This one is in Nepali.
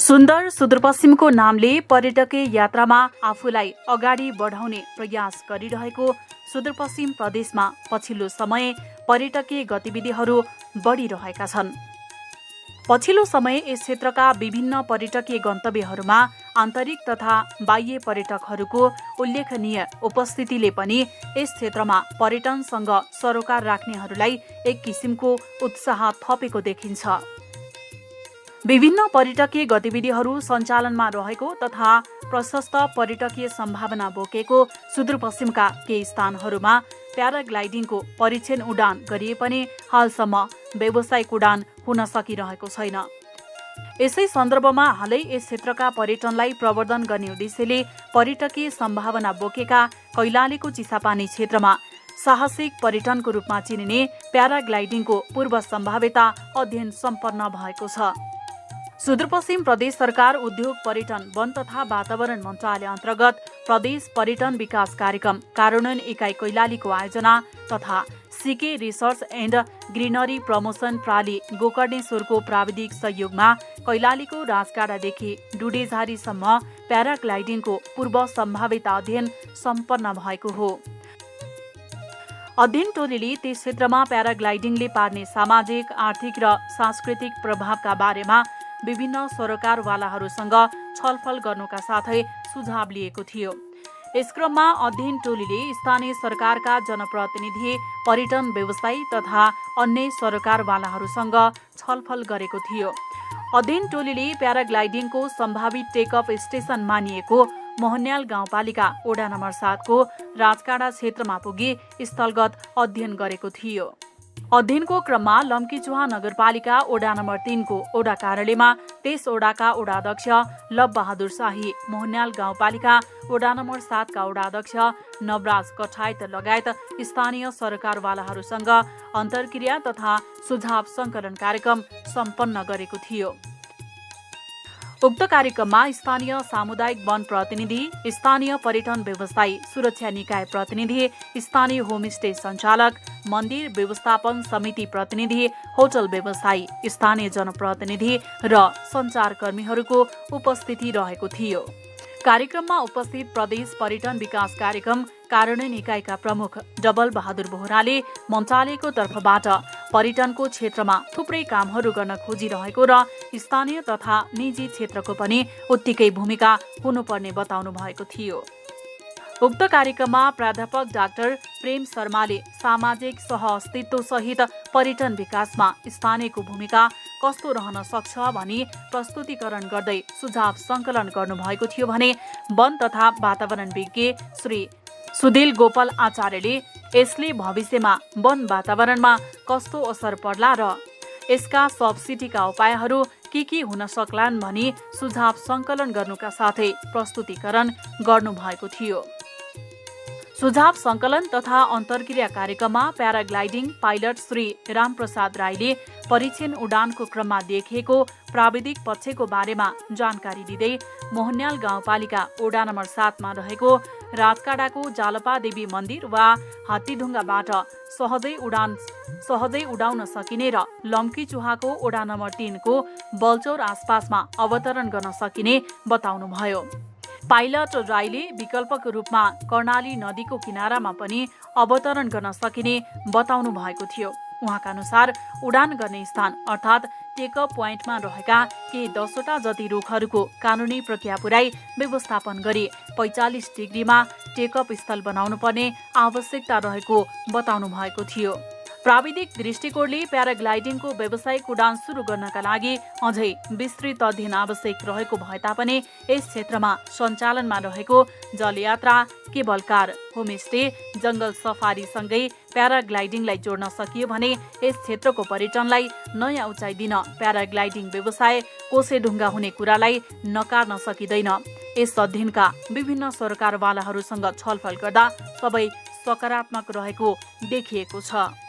सुन्दर सुदूरपश्चिमको नामले पर्यटकीय यात्रामा आफूलाई अगाडि बढाउने प्रयास गरिरहेको सुदूरपश्चिम प्रदेशमा पछिल्लो समय पर्यटकीय गतिविधिहरू बढिरहेका छन्। पछिल्लो समय यस क्षेत्रका विभिन्न पर्यटकीय गन्तव्यहरूमा आन्तरिक तथा बाह्य पर्यटकहरूको उल्लेखनीय उपस्थितिले पनि यस क्षेत्रमा पर्यटनसँग सरोकार राख्नेहरूलाई एक किसिमको उत्साह थपेको देखिन्छ। विभिन्न पर्यटकीय गतिविधिहरू सञ्चालनमा रहेको तथा प्रशस्त पर्यटकीय सम्भावना बोकेको सुदूरपश्चिमका केही स्थानहरूमा प्याराग्लाइडिङको परीक्षण उडान गरिए पनि हालसम्म व्यावसायिक उडान हुन सकिरहेको छैन। यसै सन्दर्भमा हालै यस क्षेत्रका पर्यटनलाई प्रवर्धन गर्ने उद्देश्यले पर्यटकीय सम्भावना बोकेका कैलालीको चिसापानी क्षेत्रमा साहसिक पर्यटनको रूपमा चिनिने प्याराग्लाइडिङको पूर्व सम्भाव्यता अध्ययन सम्पन्न भएको छ। सुदूरपश्चिम प्रदेश सरकार उद्योग पर्यटन वन तथा वातावरण मन्त्रालय अन्तर्गत प्रदेश पर्यटन विकास कार्यक्रम कार्यान्वयन इकाइ कैलालीको आयोजना तथा सिके रिसर्च एन्ड ग्रिनरी प्रमोसन प्राली गोकर्णेश्वरको प्राविधिक सहयोगमा कैलालीको राजकाडादेखि डुडेझारीसम्म प्याराग्लाइडिङको पूर्व सम्भाव्यता अध्ययन सम्पन्न भएको हो। अध्ययन टोलीले त्यस क्षेत्रमा प्याराग्लाइडिङले पार्ने सामाजिक, आर्थिक र सांस्कृतिक प्रभावका बारेमा विभिन्न सरोकारवालाहरूसँग छलफल गर्नुका साथै सुझाव लिएको थियो। यस क्रममा अध्ययन टोलीले स्थानीय सरकारका जनप्रतिनिधि, पर्यटन व्यवसायी तथा अन्य सरोकारवालाहरूसँग छलफल गरेको थियो। अध्ययन टोलीले प्याराग्लाइडिङको सम्भावित टेकअप स्टेसन मानिएको मोहन्याल गाउँपालिका वडा नम्बर 7 को राजकाडा क्षेत्रमा पुगी स्थलगत अध्ययन गरेको थियो। अध्ययनको क्रममा लम्कीचुहा नगरपालिका वडा नम्बर 3 को वडा कार्यालयमा त्यस वडाका वडाध्यक्ष लव बहादुर शाही, मोहन्याल गाउँपालिका वडा नम्बर 7 का वडाध्यक्ष नवराज कठायत लगायत स्थानीय सरकारवालाहरूसँग अन्तर्क्रिया तथा सुझाव सङ्कलन कार्यक्रम सम्पन्न गरेको थियो। उक्त कार्यक्रममा स्थानीय सामुदायिक वन प्रतिनिधि, स्थानीय पर्यटन व्यवसायी, सुरक्षा निकाय प्रतिनिधि, स्थानीय होमस्टे सञ्चालक, मन्दिर व्यवस्थापन समिति प्रतिनिधि, होटल व्यवसायी, स्थानीय जनप्रतिनिधि र सञ्चारकर्मीहरूको उपस्थिति रहेको थियो। कार्यक्रममा उपस्थित प्रदेश पर्यटन विकास कार्यक्रम कार्यान्वयन इकाइका प्रमुख डबल बहादुर बोहराले मन्त्रालयको तर्फबाट पर्यटनको क्षेत्रमा थुप्रै कामहरू गर्न खोजिरहेको र स्थानीय तथा निजी क्षेत्रको पनि उत्तिकै भूमिका हुनुपर्ने बताउनु भएको थियो। उक्त कार्यक्रममा प्राध्यापक डाक्टर प्रेम शर्माले सामाजिक सहअस्तित्व सहित पर्यटन विकासमा स्थानीयको भूमिका कस्तो रहन सक्छ भनी प्रस्तुतिकरण गर्दै सुझाव सङ्कलन गर्नुभएको थियो भने वन तथा वातावरण विज्ञ श्री सुधिल गोपाल आचार्यले यसले भविष्यमा वन वातावरणमा कस्तो असर पर्ला र यसका सब्सिडीका उपायहरू के हुन सक्लान् भनी सुझाव सङ्कलन गर्नुका साथै प्रस्तुतिकरण गर्नुभएको थियो। सुझाव सङ्कलन तथा अन्तर्क्रिया कार्यक्रममा प्याराग्लाइडिङ पाइलट श्री रामप्रसाद राईले परीक्षण उडानको क्रममा देखिएको प्राविधिक पक्षको बारेमा जानकारी दिँदै मोहन्याल गाउँपालिका वडा नम्बर 7 मा रहेको राजकाडाको जालपादेवी मन्दिर वा हात्तीढुङ्गाबाट सहजै उडाउन सकिने र लम्कीचुहाको वडा नम्बर 3 को बलचौर आसपासमा अवतरण गर्न सकिने बताउनुभयो। पाइलट राईले विकल्पको रूपमा कर्णाली नदीको किनारामा पनि अवतरण गर्न सकिने बताउनु भएको थियो। उहाँका अनुसार उडान गर्ने स्थान अर्थात् टेकअप पोइन्टमा रहेका केही 10वटा जति रुखहरूको कानुनी प्रक्रिया पुर्याई व्यवस्थापन गरी 45 डिग्रीमा टेकअप स्थल बनाउनु पर्ने आवश्यकता रहेको बताउनु भएको थियो। प्राविधिक दृष्टिकोणले प्याराग्लाइडिङको व्यावसायिक उडान सुरु गर्नका लागि अझै विस्तृत अध्ययन आवश्यक रहेको भए तापनि यस क्षेत्रमा सञ्चालनमा रहेको जलयात्रा, केबल कार, होमस्टे, जङ्गल सफारीसँगै प्याराग्लाइडिङलाई जोड्न सकियो भने यस क्षेत्रको पर्यटनलाई नयाँ उचाइ दिन प्याराग्लाइडिङ व्यवसाय कोसेढुङ्गा हुने कुरालाई नकार्न सकिँदैन। यस अध्ययनका विभिन्न सरकारवालाहरूसँग छलफल गर्दा सबै सकारात्मक रहेको देखिएको छ।